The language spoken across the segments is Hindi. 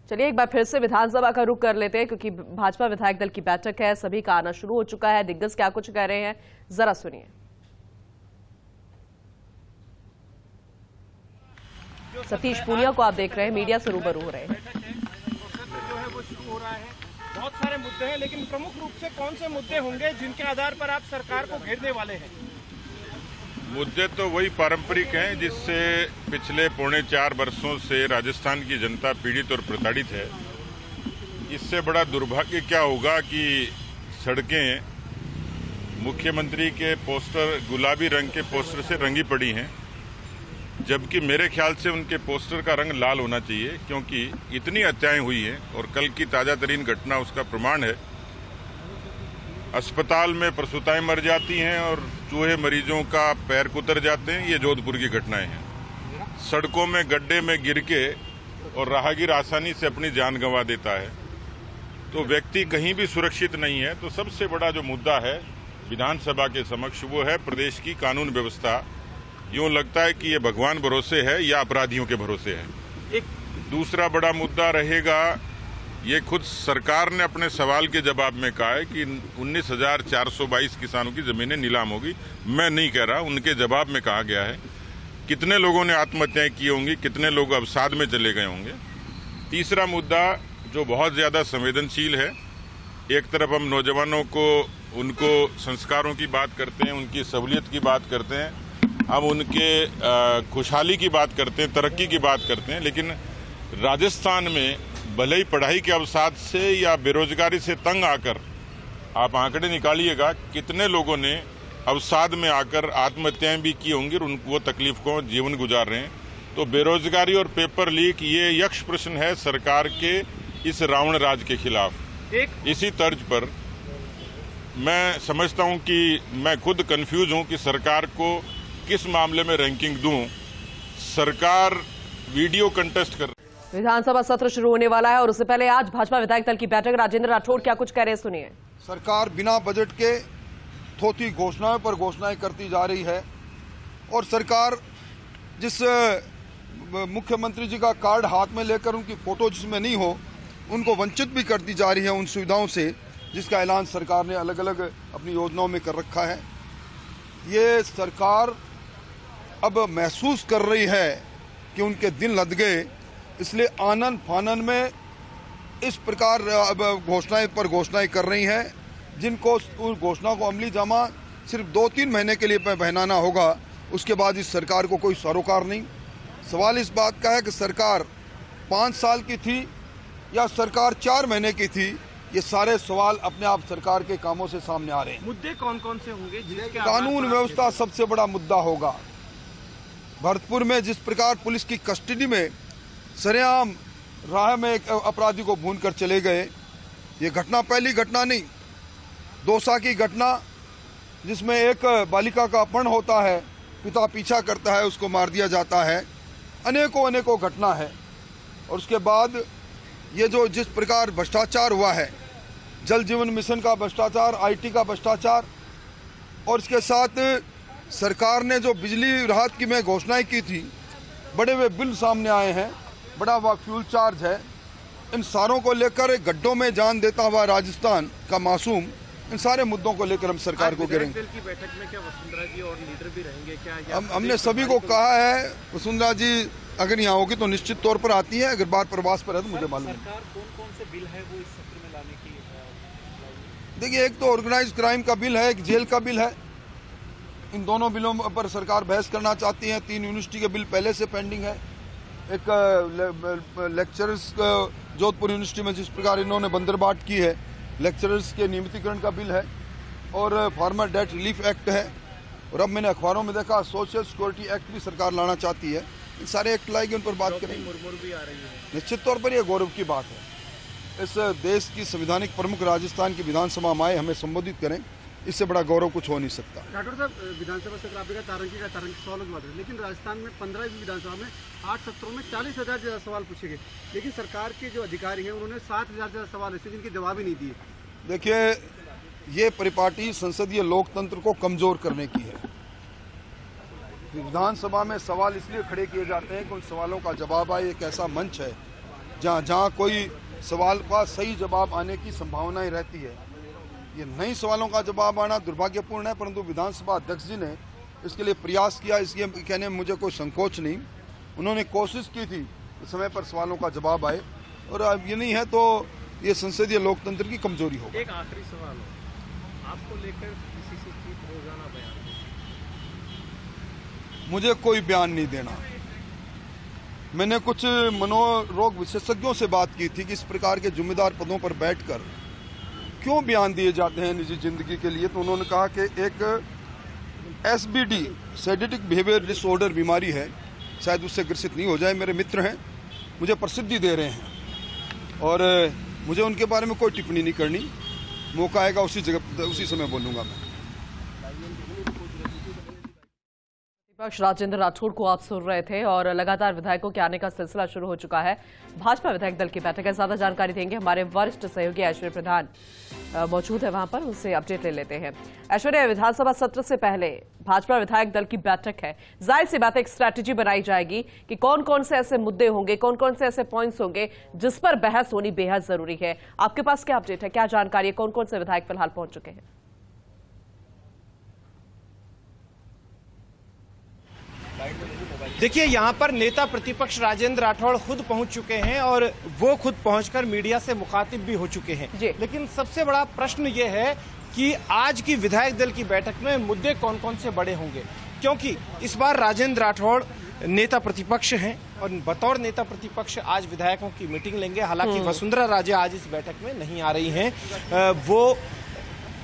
चलिए एक बार फिर से विधानसभा का रुख कर लेते हैं, क्योंकि भाजपा विधायक दल की बैठक है, सभी का आना शुरू हो चुका है। दिग्गज क्या कुछ कह रहे हैं, जरा सुनिए। सतीश पूनिया को आप देख रहे हैं, मीडिया से रूबरू हो रहे हैं। जो है वो शुरू हो रहा है, बहुत सारे मुद्दे हैं, लेकिन प्रमुख रूप से कौन से मुद्दे होंगे जिनके आधार पर आप सरकार को घेरने वाले हैं? मुद्दे तो वही पारंपरिक हैं जिससे पिछले 4.25 वर्षों से राजस्थान की जनता पीड़ित और प्रताड़ित है। इससे बड़ा दुर्भाग्य क्या होगा कि सड़कें मुख्यमंत्री के पोस्टर, गुलाबी रंग के पोस्टर से रंगी पड़ी हैं, जबकि मेरे ख्याल से उनके पोस्टर का रंग लाल होना चाहिए, क्योंकि इतनी हत्याएं हुई हैं और कल की ताजा तरीन घटना उसका प्रमाण है। अस्पताल में प्रसूताएं मर जाती हैं और चूहे मरीजों का पैर कुतर जाते हैं। ये जोधपुर की घटनाएं हैं। सड़कों में गड्ढे में गिर के और राहगीर आसानी से अपनी जान गंवा देता है, तो व्यक्ति कहीं भी सुरक्षित नहीं है। तो सबसे बड़ा जो मुद्दा है विधानसभा के समक्ष वो है प्रदेश की कानून व्यवस्था। यूं लगता है कि ये भगवान भरोसे है या अपराधियों के भरोसे है। एक दूसरा बड़ा मुद्दा रहेगा, ये खुद सरकार ने अपने सवाल के जवाब में कहा है कि 19,422 किसानों की जमीनें नीलाम होगी। मैं नहीं कह रहा, उनके जवाब में कहा गया है। कितने लोगों ने आत्महत्याएं की होंगी, कितने लोग अवसाद में चले गए होंगे। तीसरा मुद्दा जो बहुत ज्यादा संवेदनशील है, एक तरफ हम नौजवानों को, उनको संस्कारों की बात करते हैं, उनकी सहूलियत की बात करते हैं, हम उनके खुशहाली की बात करते हैं, तरक्की की बात करते हैं, लेकिन राजस्थान में भले ही पढ़ाई के अवसाद से या बेरोजगारी से तंग आकर आप आंकड़े निकालिएगा कितने लोगों ने अवसाद में आकर आत्महत्याएं भी की होंगी और उनको वो तकलीफ को जीवन गुजार रहे हैं। तो बेरोजगारी और पेपर लीक ये यक्ष प्रश्न है सरकार के इस रावण राज के खिलाफ। इसी तर्ज पर मैं समझता हूं कि मैं खुद कंफ्यूज हूं कि सरकार को किस मामले में रैंकिंग दूं। सरकार वीडियो कंटेस्ट कर। विधानसभा सत्र शुरू होने वाला है और उससे पहले आज भाजपा विधायक दल की बैठक। राजेंद्र राठौड़ क्या कुछ कह रहे हैं, सुनिए। सरकार बिना बजट के थोथी घोषणाएं पर घोषणाएं करती जा रही है और सरकार जिस मुख्यमंत्री जी का कार्ड हाथ में लेकर उनकी फोटो जिसमें नहीं हो, उनको वंचित भी करती जा रही है उन सुविधाओं से जिसका ऐलान सरकार ने अलग अलग अपनी योजनाओं में कर रखा है। ये सरकार अब महसूस कर रही है कि उनके दिन लद गए, इसलिए आनन फानन में इस प्रकार अब घोषणाएं पर घोषणाएं कर रही हैं, जिनको उस घोषणा को अमली जामा सिर्फ 2-3 महीने के लिए पहनाना होगा। उसके बाद इस सरकार को कोई सरोकार नहीं। सवाल इस बात का है कि सरकार 5 साल की थी या सरकार 4 महीने की थी। ये सारे सवाल अपने आप सरकार के कामों से सामने आ रहे हैं। मुद्दे कौन कौन से होंगे? कानून व्यवस्था सबसे बड़ा मुद्दा होगा। भरतपुर में जिस प्रकार पुलिस की कस्टडी में सरेआम राह में एक अपराधी को भून कर चले गए, ये घटना पहली घटना नहीं, दौसा की घटना जिसमें एक बालिका का अपहरण होता है, पिता पीछा करता है, उसको मार दिया जाता है, अनेकों घटना है। और उसके बाद ये जो जिस प्रकार भ्रष्टाचार हुआ है, जल जीवन मिशन का भ्रष्टाचार, IT का भ्रष्टाचार, और इसके साथ सरकार ने जो बिजली राहत की मैं घोषणाएं की थी, बड़े हुए बिल सामने आए हैं, बड़ा हुआ फ्यूल चार्ज है। इन सारों को लेकर गड्ढों में जान देता हुआ राजस्थान का मासूम, इन सारे मुद्दों को लेकर हम सरकार को गिरेंगे। की बैठक में क्या वसुंधरा जी और लीडर भी रहेंगे क्या? हमने सभी को कहा है, वसुंधरा जी अगर यहाँ होगी तो निश्चित तौर पर आती है, अगर बार प्रवास पर है तो मुझे मालूम है। सरकार कौन से बिल है वो इस सत्र में लाने की? देखिए, एक तो ऑर्गेनाइज्ड क्राइम का बिल है, एक जेल का बिल है। इन दोनों बिलों पर सरकार बहस करना चाहती है। 3 यूनिवर्सिटी के बिल पहले से पेंडिंग है। एक लेक्चरर्स जोधपुर यूनिवर्सिटी में जिस प्रकार इन्होंने बंदरबाट की है, लेक्चरर्स के नियमितीकरण का बिल है, और फार्मर डेट रिलीफ एक्ट है, और अब मैंने अखबारों में देखा सोशल सिक्योरिटी एक्ट भी सरकार लाना चाहती है। इन सारे एक्ट लाएगी, उन पर बात करेंगे। मुरमुर भी आ रही है। निश्चित तौर पर यह गौरव की बात है। इस देश की संवैधानिक प्रमुख राजस्थान की विधानसभा में आए, हमें संबोधित करें, इससे बड़ा गौरव कुछ हो नहीं सकता। राठौड़ साहब, विधानसभा सत्र आपका तारंगी सवाल बात है, लेकिन राजस्थान में 15वीं विधानसभा में 8 सत्रों में 40,000 ज्यादा सवाल पूछे गए, लेकिन सरकार के जो अधिकारी हैं उन्होंने 7,000 ज्यादा सवाल ऐसे जिनके जवाब ही नहीं दिए। देखिए, ये परिपाटी संसदीय लोकतंत्र को कमजोर करने की है। विधानसभा में सवाल इसलिए खड़े किए जाते हैं कि उन सवालों का जवाब आए। एक ऐसा मंच है जहाँ कोई सवाल का सही जवाब आने की संभावनाएं रहती है। ये नए सवालों का जवाब आना दुर्भाग्यपूर्ण है, परंतु विधानसभा अध्यक्ष जी ने इसके लिए प्रयास किया। इसलिए कहने में मुझे कोई संकोच नहीं। उन्होंने कोशिश की थी समय पर सवालों का जवाब आए, और अब ये नहीं है तो ये संसदीय लोकतंत्र की कमजोरी होगी। एक आखिरी सवाल है, आपको लेकर किसी से रोजाना बयान? मुझे कोई बयान नहीं देना। मैंने कुछ मनोरोग विशेषज्ञों से बात की थी कि इस प्रकार के जिम्मेदार पदों पर बैठकर क्यों बयान दिए जाते हैं निजी जिंदगी के लिए। तो उन्होंने कहा कि एक SBD सैडिटिक बिहेवियर डिसऑर्डर बीमारी है, शायद उससे ग्रसित नहीं हो जाए। मेरे मित्र हैं, मुझे प्रसिद्धि दे रहे हैं, और मुझे उनके बारे में कोई टिप्पणी नहीं करनी। मौका आएगा उसी समय बोलूंगा मैं। विपक्ष राजेंद्र राठौड़ को आप सुन रहे थे, और लगातार विधायकों के आने का सिलसिला शुरू हो चुका है। भाजपा विधायक दल की बैठक है, ज्यादा जानकारी देंगे हमारे वरिष्ठ सहयोगी ऐश्वर्य प्रधान मौजूद है वहां पर, उनसे अपडेट ले लेते हैं। ऐश्वर्य, विधानसभा सत्र से पहले भाजपा विधायक दल की बैठक है, जाहिर सी बात है एक स्ट्रैटेजी बनाई जाएगी कि कौन कौन से ऐसे मुद्दे होंगे, कौन कौन से ऐसे पॉइंट्स होंगे जिस पर बहस होनी बेहद जरूरी है। आपके पास क्या अपडेट है, क्या जानकारी है, कौन कौन से विधायक फिलहाल पहुंच चुके हैं? देखिए, यहाँ पर नेता प्रतिपक्ष राजेंद्र राठौड़ खुद पहुंच चुके हैं, और वो खुद पहुंचकर मीडिया से मुखातिब भी हो चुके हैं। लेकिन सबसे बड़ा प्रश्न ये है कि आज की विधायक दल की बैठक में मुद्दे कौन कौन से बड़े होंगे, क्योंकि इस बार राजेंद्र राठौड़ नेता प्रतिपक्ष हैं, और बतौर नेता प्रतिपक्ष आज विधायकों की मीटिंग लेंगे। हालांकि वसुंधरा राजे आज इस बैठक में नहीं आ रही हैं। वो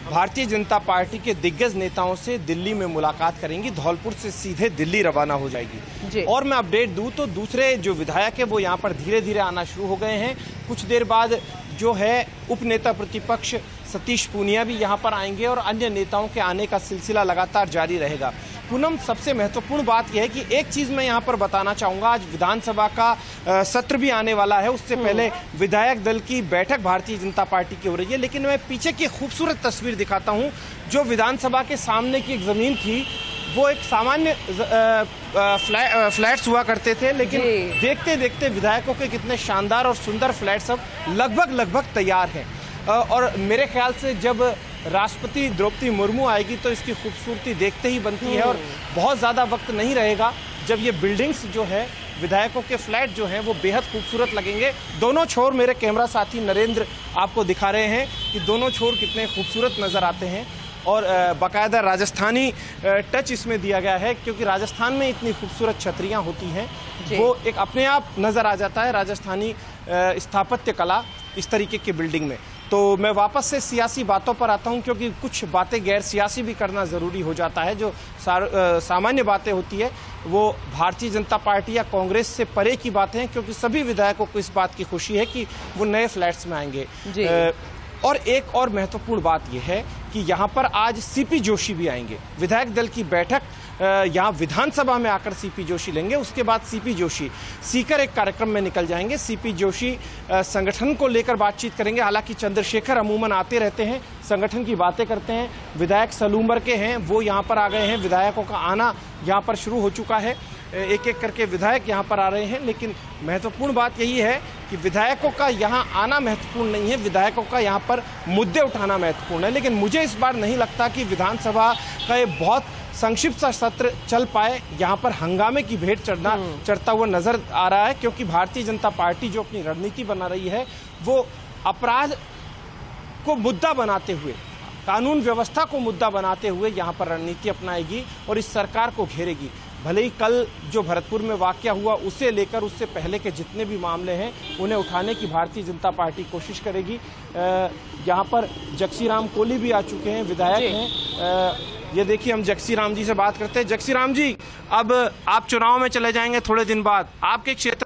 भारतीय जनता पार्टी के दिग्गज नेताओं से दिल्ली में मुलाकात करेंगी, धौलपुर से सीधे दिल्ली रवाना हो जाएगी। और मैं अपडेट दूं तो दूसरे जो विधायक है वो यहाँ पर धीरे धीरे आना शुरू हो गए हैं। कुछ देर बाद जो है उपनेता प्रतिपक्ष सतीश पूनिया भी यहाँ पर आएंगे, और अन्य नेताओं के आने का सिलसिला लगातार जारी रहेगा। पूनम, सबसे महत्वपूर्ण बात यह है कि एक चीज मैं यहाँ पर बताना चाहूंगा, आज विधानसभा का सत्र भी आने वाला है। उससे पहले विधायक दल की बैठक भारतीय जनता पार्टी की हो रही है, लेकिन मैं पीछे की खूबसूरत तस्वीर दिखाता हूँ। जो विधानसभा के सामने की एक जमीन थी, वो एक सामान्य फ्लैट्स हुआ करते थे, लेकिन देखते देखते विधायकों के कितने शानदार और सुंदर फ्लैट्स अब लगभग तैयार हैं। और मेरे ख्याल से जब राष्ट्रपति द्रौपदी मुर्मू आएगी तो इसकी खूबसूरती देखते ही बनती है, और बहुत ज़्यादा वक्त नहीं रहेगा जब ये बिल्डिंग्स जो है, विधायकों के फ्लैट जो हैं, वो बेहद खूबसूरत लगेंगे। दोनों छोर मेरे कैमरा साथी नरेंद्र आपको दिखा रहे हैं कि दोनों छोर कितने खूबसूरत नज़र आते हैं, और बाकायदा राजस्थानी टच इसमें दिया गया है, क्योंकि राजस्थान में इतनी खूबसूरत छतरियाँ होती हैं, वो एक अपने आप नज़र आ जाता है राजस्थानी स्थापत्य कला इस तरीके की बिल्डिंग में। तो मैं वापस से सियासी बातों पर आता हूं, क्योंकि कुछ बातें गैर सियासी भी करना ज़रूरी हो जाता है। जो सामान्य बातें होती है वो भारतीय जनता पार्टी या कांग्रेस से परे की बातें हैं, क्योंकि सभी विधायकों को इस बात की खुशी है कि वो नए फ्लैट्स में आएंगे। और एक और महत्वपूर्ण बात यह है कि यहाँ पर आज CP जोशी भी आएंगे। विधायक दल की बैठक यहाँ विधानसभा में आकर CP जोशी लेंगे, उसके बाद CP जोशी सीकर एक कार्यक्रम में निकल जाएंगे। CP जोशी संगठन को लेकर बातचीत करेंगे। हालांकि चंद्रशेखर अमूमन आते रहते हैं, संगठन की बातें करते हैं। विधायक सलूम्बर के हैं, वो यहाँ पर आ गए हैं। विधायकों का आना यहाँ पर शुरू हो चुका है, एक एक करके विधायक यहाँ पर आ रहे हैं। लेकिन महत्वपूर्ण बात यही है कि विधायकों का यहाँ आना महत्वपूर्ण नहीं है, विधायकों का यहाँ पर मुद्दे उठाना महत्वपूर्ण है। लेकिन मुझे इस बार नहीं लगता कि विधानसभा का ये बहुत संक्षिप्त सा सत्र चल पाए। यहाँ पर हंगामे की भेंट चढ़ता हुआ नजर आ रहा है, क्योंकि भारतीय जनता पार्टी जो अपनी रणनीति बना रही है, वो अपराध को मुद्दा बनाते हुए, कानून व्यवस्था को मुद्दा बनाते हुए यहाँ पर रणनीति अपनाएगी और इस सरकार को घेरेगी। भले ही कल जो भरतपुर में वाकया हुआ उसे लेकर उससे पहले के जितने भी मामले हैं उन्हें उठाने की भारतीय जनता पार्टी कोशिश करेगी। यहाँ पर जक्सी राम कोहली भी आ चुके हैं, विधायक हैं। ये देखिए, हम जक्सी राम जी से बात करते हैं। जक्सी राम जी, अब आप चुनाव में चले जाएंगे थोड़े दिन बाद, आपके क्षेत्र